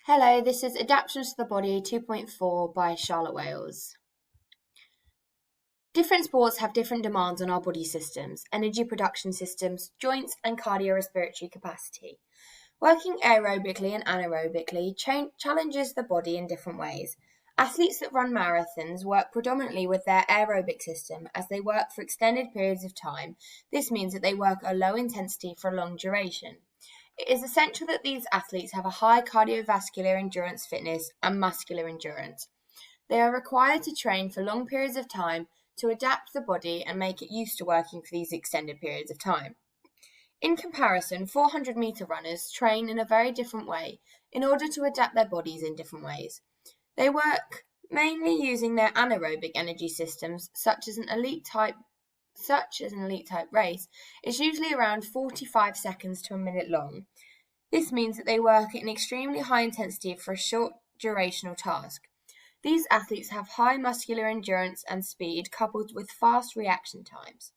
Hello, this is Adaptions to the Body 2.4 by Charlotte Wales. Different sports have different demands on our body systems, energy production systems, joints, and cardiorespiratory capacity. Working aerobically and anaerobically challenges the body in different ways. Athletes that run marathons work predominantly with their aerobic system as they work for extended periods of time. This means that they work at a low intensity for a long duration. It is essential that these athletes have a high cardiovascular endurance fitness and muscular endurance. They are required to train for long periods of time to adapt the body and make it used to working for these extended periods of time. In comparison, 400-meter runners train in a very different way in order to adapt their bodies in different ways. They work mainly using their anaerobic energy systems, such as an elite type race, is usually around 45 seconds to a minute long. This means that they work at an extremely high intensity for a short durational task. These athletes have high muscular endurance and speed coupled with fast reaction times.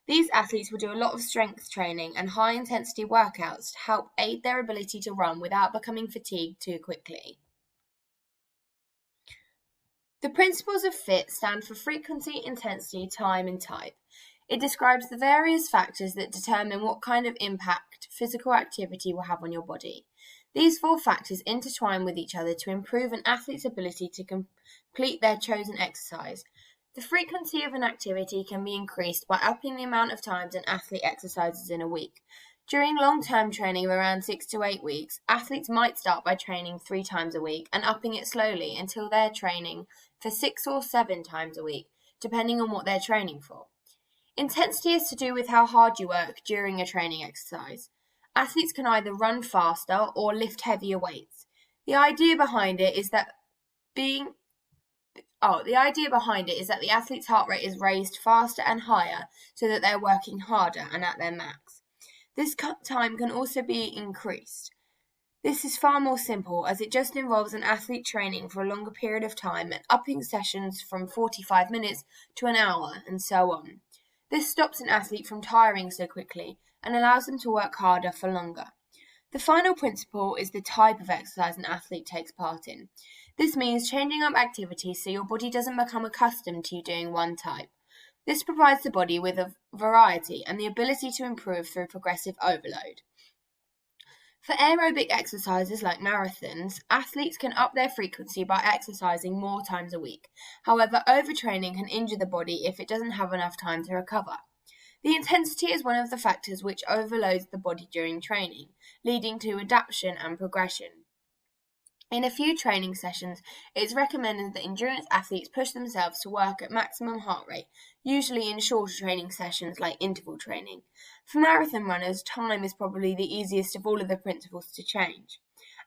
These athletes will do a lot of strength training and high intensity workouts to help aid their ability to run without becoming fatigued too quickly. The principles of FIT stand for frequency, intensity, time, and type. It describes the various factors that determine what kind of impact physical activity will have on your body. These four factors intertwine with each other to improve an athlete's ability to complete their chosen exercise. The frequency of an activity can be increased by upping the amount of times an athlete exercises in a week. During long-term training of around 6 to 8 weeks, athletes might start by training 3 times a week and upping it slowly until they're training for 6 or 7 times a week, depending on what they're training for. Intensity is to do with how hard you work during a training exercise. Athletes can either run faster or lift heavier weights. The idea behind it is that the athlete's heart rate is raised faster and higher so that they're working harder and at their max. This time can also be increased. This is far more simple as it just involves an athlete training for a longer period of time and upping sessions from 45 minutes to an hour and so on. This stops an athlete from tiring so quickly and allows them to work harder for longer. The final principle is the type of exercise an athlete takes part in. This means changing up activities so your body doesn't become accustomed to you doing one type. This provides the body with a variety and the ability to improve through progressive overload. For aerobic exercises like marathons, athletes can up their frequency by exercising more times a week. However, overtraining can injure the body if it doesn't have enough time to recover. The intensity is one of the factors which overloads the body during training, leading to adaptation and progression. In a few training sessions, it is recommended that endurance athletes push themselves to work at maximum heart rate, usually in shorter training sessions like interval training. For marathon runners, time is probably the easiest of all of the principles to change.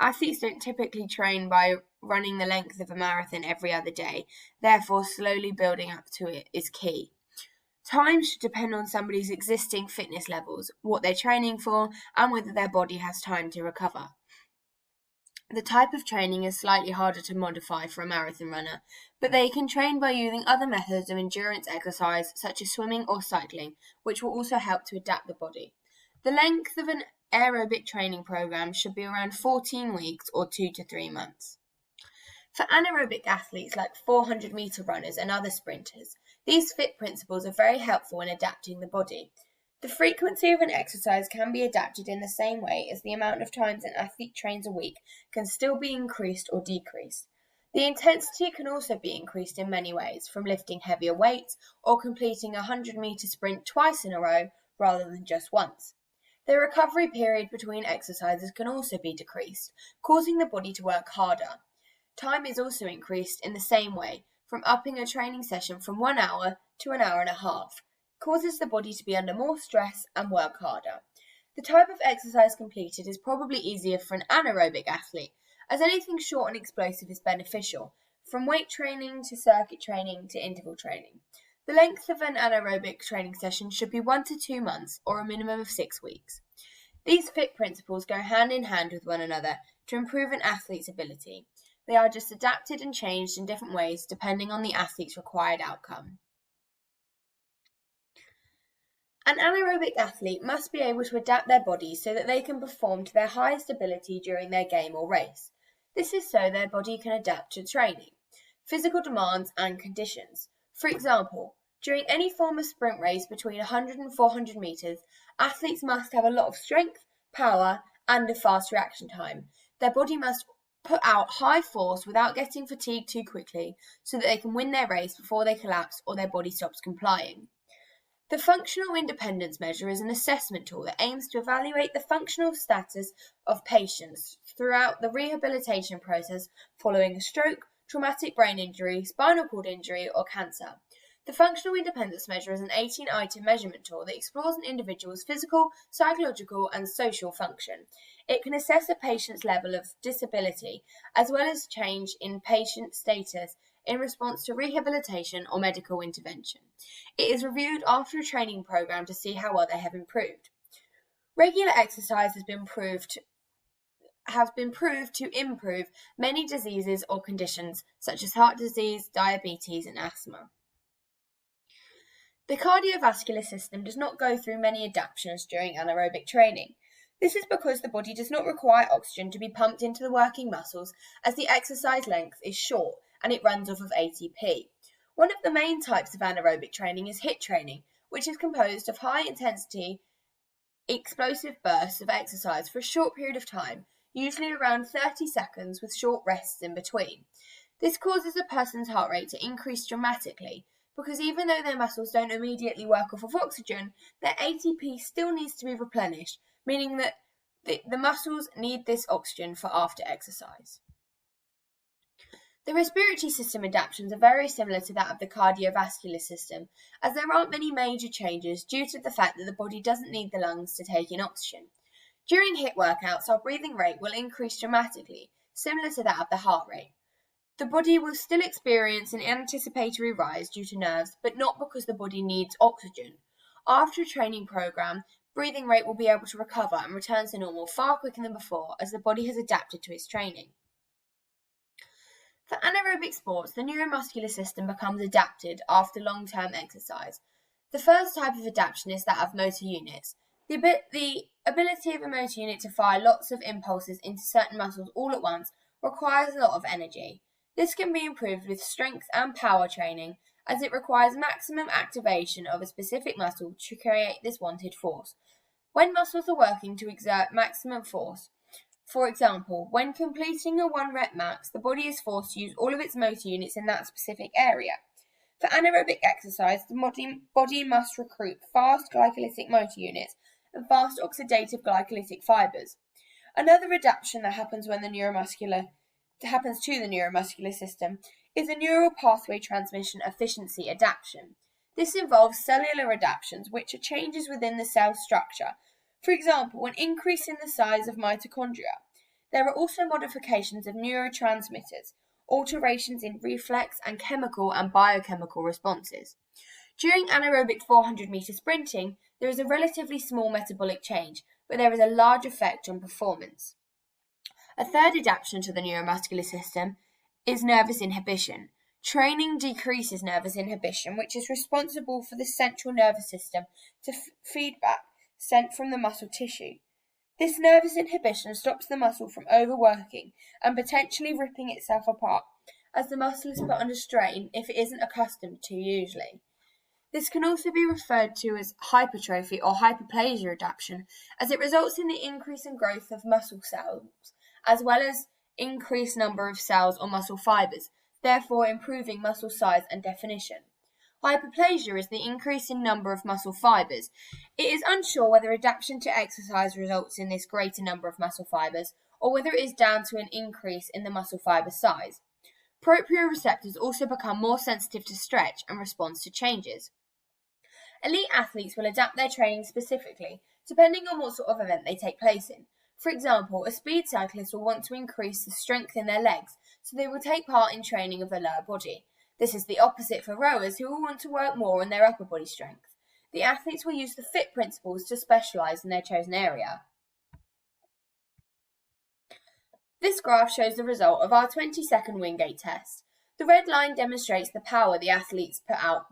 Athletes don't typically train by running the length of a marathon every other day, therefore slowly building up to it is key. Time should depend on somebody's existing fitness levels, what they're training for, and whether their body has time to recover. The type of training is slightly harder to modify for a marathon runner, but they can train by using other methods of endurance exercise such as swimming or cycling, which will also help to adapt the body. The length of an aerobic training program should be around 14 weeks or 2 to 3 months. For anaerobic athletes like 400-meter runners and other sprinters, these FIT principles are very helpful in adapting the body. The frequency of an exercise can be adapted in the same way as the amount of times an athlete trains a week can still be increased or decreased. The intensity can also be increased in many ways, from lifting heavier weights or completing a 100-meter sprint twice in a row rather than just once. The recovery period between exercises can also be decreased, causing the body to work harder. Time is also increased in the same way, from upping a training session from 1 hour to an hour and a half. Causes the body to be under more stress and work harder. The type of exercise completed is probably easier for an anaerobic athlete, as anything short and explosive is beneficial, from weight training to circuit training to interval training. The length of an anaerobic training session should be 1 to 2 months or a minimum of 6 weeks. These FIT principles go hand in hand with one another to improve an athlete's ability. They are just adapted and changed in different ways depending on the athlete's required outcome. An anaerobic athlete must be able to adapt their body so that they can perform to their highest ability during their game or race. This is so their body can adapt to training, physical demands and conditions. For example, during any form of sprint race between 100 and 400 metres, athletes must have a lot of strength, power and a fast reaction time. Their body must put out high force without getting fatigued too quickly so that they can win their race before they collapse or their body stops complying. The Functional Independence Measure is an assessment tool that aims to evaluate the functional status of patients throughout the rehabilitation process following a stroke, traumatic brain injury, spinal cord injury, or cancer. The Functional Independence Measure is an 18-item measurement tool that explores an individual's physical, psychological, and social function. It can assess a patient's level of disability, as well as change in patient status in response to rehabilitation or medical intervention. It is reviewed after a training program to see how well they have improved. Regular exercise has been proved to improve many diseases or conditions such as heart disease, diabetes, and asthma. The cardiovascular system does not go through many adaptations during anaerobic training. This is because the body does not require oxygen to be pumped into the working muscles, as the exercise length is short and it runs off of ATP. One of the main types of anaerobic training is HIIT training, which is composed of high-intensity, explosive bursts of exercise for a short period of time, usually around 30 seconds with short rests in between. This causes a person's heart rate to increase dramatically, because even though their muscles don't immediately work off of oxygen, their ATP still needs to be replenished, meaning that the muscles need this oxygen for after exercise. The respiratory system adaptations are very similar to that of the cardiovascular system, as there aren't many major changes due to the fact that the body doesn't need the lungs to take in oxygen. During HIIT workouts, our breathing rate will increase dramatically, similar to that of the heart rate. The body will still experience an anticipatory rise due to nerves, but not because the body needs oxygen. After a training program, breathing rate will be able to recover and return to normal far quicker than before, as the body has adapted to its training. For anaerobic sports, the neuromuscular system becomes adapted after long-term exercise. The first type of adaptation is that of motor units. The ability of a motor unit to fire lots of impulses into certain muscles all at once requires a lot of energy. This can be improved with strength and power training, as it requires maximum activation of a specific muscle to create this wanted force. When muscles are working to exert maximum force, for example, when completing a 1 rep max, the body is forced to use all of its motor units in that specific area. For anaerobic exercise, the body must recruit fast glycolytic motor units and fast oxidative glycolytic fibers. Another adaptation that happens to the neuromuscular system is a neural pathway transmission efficiency adaptation. This involves cellular adaptations, which are changes within the cell structure. For example, an increase in the size of mitochondria. There are also modifications of neurotransmitters, alterations in reflex and chemical and biochemical responses. During anaerobic 400-meter sprinting, there is a relatively small metabolic change, but there is a large effect on performance. A third adaptation to the neuromuscular system is nervous inhibition. Training decreases nervous inhibition, which is responsible for the central nervous system to feedback sent from the muscle tissue. This nervous inhibition stops the muscle from overworking and potentially ripping itself apart, as the muscle is put under strain if it isn't accustomed to usually. This can also be referred to as hypertrophy or hyperplasia adaptation, as it results in the increase in growth of muscle cells, as well as increased number of cells or muscle fibers, therefore improving muscle size and definition. Hyperplasia is the increase in number of muscle fibers. It is unsure whether adaptation to exercise results in this greater number of muscle fibers, or whether it is down to an increase in the muscle fiber size. Proprioceptors also become more sensitive to stretch and respond to changes. Elite athletes will adapt their training specifically, depending on what sort of event they take place in. For example, a speed cyclist will want to increase the strength in their legs, so they will take part in training of the lower body. This is the opposite for rowers, who will want to work more on their upper body strength. The athletes will use the FIT principles to specialise in their chosen area. This graph shows the result of our 20-second Wingate test. The red line demonstrates the power the athletes put out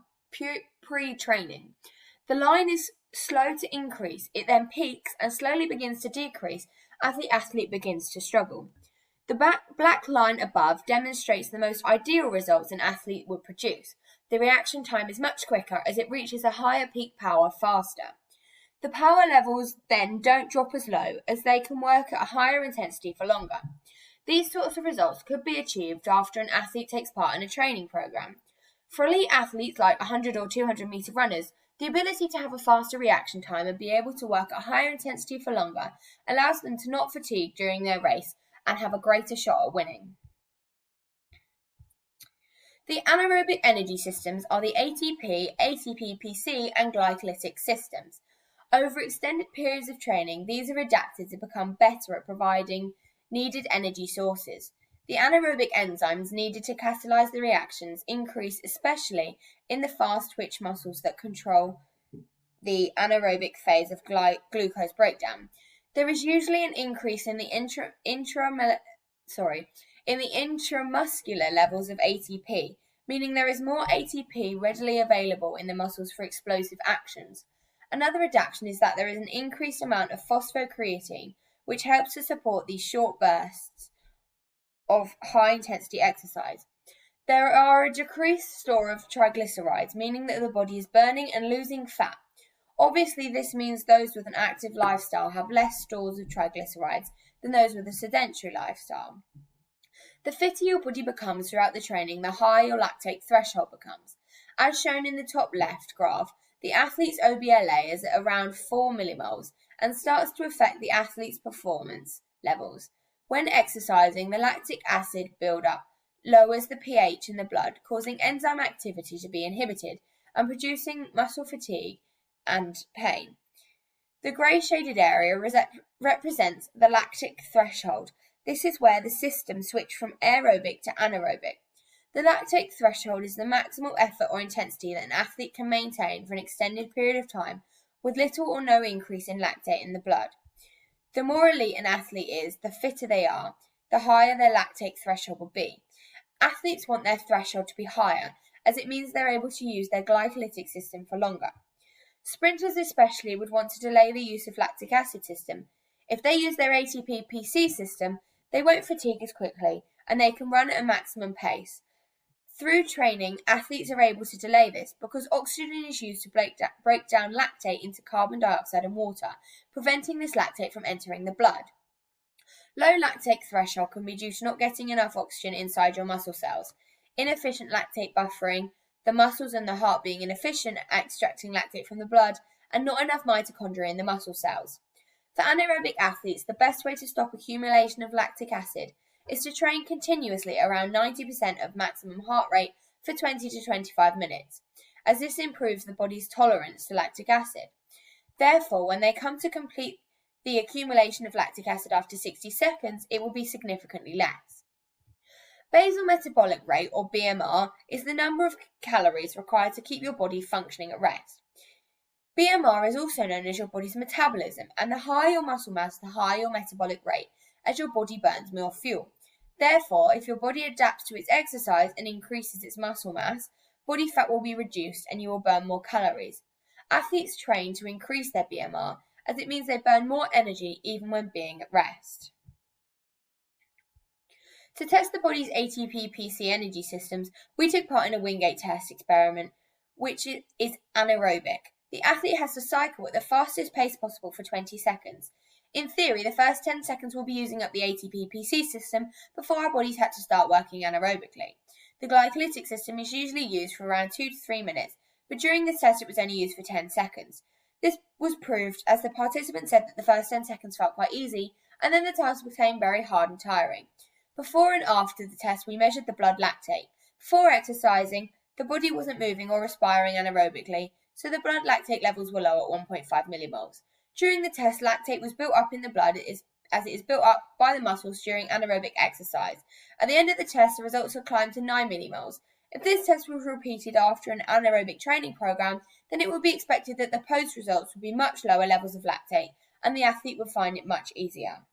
pre-training. The line is slow to increase, it then peaks and slowly begins to decrease as the athlete begins to struggle. The black line above demonstrates the most ideal results an athlete would produce. The reaction time is much quicker as it reaches a higher peak power faster. The power levels then don't drop as low as they can work at a higher intensity for longer. These sorts of results could be achieved after an athlete takes part in a training program. For elite athletes like 100 or 200 meter runners, the ability to have a faster reaction time and be able to work at a higher intensity for longer allows them to not fatigue during their race and have a greater shot at winning. The anaerobic energy systems are the ATP, ATP-PC and glycolytic systems. Over extended periods of training, these are adapted to become better at providing needed energy sources. The anaerobic enzymes needed to catalyze the reactions increase, especially in the fast-twitch muscles that control the anaerobic phase of glucose breakdown. There is usually an increase in the intramuscular levels of ATP, meaning there is more ATP readily available in the muscles for explosive actions. Another adaptation is that there is an increased amount of phosphocreatine, which helps to support these short bursts of high-intensity exercise. There are a decreased store of triglycerides, meaning that the body is burning and losing fat. Obviously, this means those with an active lifestyle have less stores of triglycerides than those with a sedentary lifestyle. The fitter your body becomes throughout the training, the higher your lactate threshold becomes. As shown in the top left graph, the athlete's OBLA is at around 4 millimoles and starts to affect the athlete's performance levels. When exercising, the lactic acid buildup lowers the pH in the blood, causing enzyme activity to be inhibited and producing muscle fatigue and pain. The grey shaded area represents the lactic threshold. This is where the system switched from aerobic to anaerobic. The lactate threshold is the maximal effort or intensity that an athlete can maintain for an extended period of time with little or no increase in lactate in the blood. The more elite an athlete is, the fitter they are, the higher their lactate threshold will be. Athletes want their threshold to be higher, as it means they're able to use their glycolytic system for longer. Sprinters especially would want to delay the use of lactic acid system. If they use their ATP-PC system, they won't fatigue as quickly, and they can run at a maximum pace. Through training, athletes are able to delay this because oxygen is used to break down lactate into carbon dioxide and water, preventing this lactate from entering the blood. Low lactate threshold can be due to not getting enough oxygen inside your muscle cells, inefficient lactate buffering, the muscles and the heart being inefficient at extracting lactate from the blood, and not enough mitochondria in the muscle cells. For anaerobic athletes, the best way to stop accumulation of lactic acid is to train continuously around 90% of maximum heart rate for 20 to 25 minutes, as this improves the body's tolerance to lactic acid. Therefore, when they come to complete the accumulation of lactic acid after 60 seconds, it will be significantly less. Basal metabolic rate, or BMR, is the number of calories required to keep your body functioning at rest. BMR is also known as your body's metabolism, and the higher your muscle mass, the higher your metabolic rate, as your body burns more fuel. Therefore, if your body adapts to its exercise and increases its muscle mass, body fat will be reduced and you will burn more calories. Athletes train to increase their BMR, as it means they burn more energy even when being at rest. To test the body's ATP-PC energy systems, we took part in a Wingate test experiment, which is anaerobic. The athlete has to cycle at the fastest pace possible for 20 seconds. In theory, the first 10 seconds will be using up the ATP-PC system before our bodies had to start working anaerobically. The glycolytic system is usually used for around 2 to 3 minutes, but during this test it was only used for 10 seconds. This was proved as the participants said that the first 10 seconds felt quite easy, and then the task became very hard and tiring. Before and after the test, we measured the blood lactate. Before exercising, the body wasn't moving or respiring anaerobically, so the blood lactate levels were low at 1.5 millimoles. During the test, lactate was built up in the blood as it is built up by the muscles during anaerobic exercise. At the end of the test, the results had climbed to 9 millimoles. If this test was repeated after an anaerobic training program, then it would be expected that the post results would be much lower levels of lactate, and the athlete would find it much easier.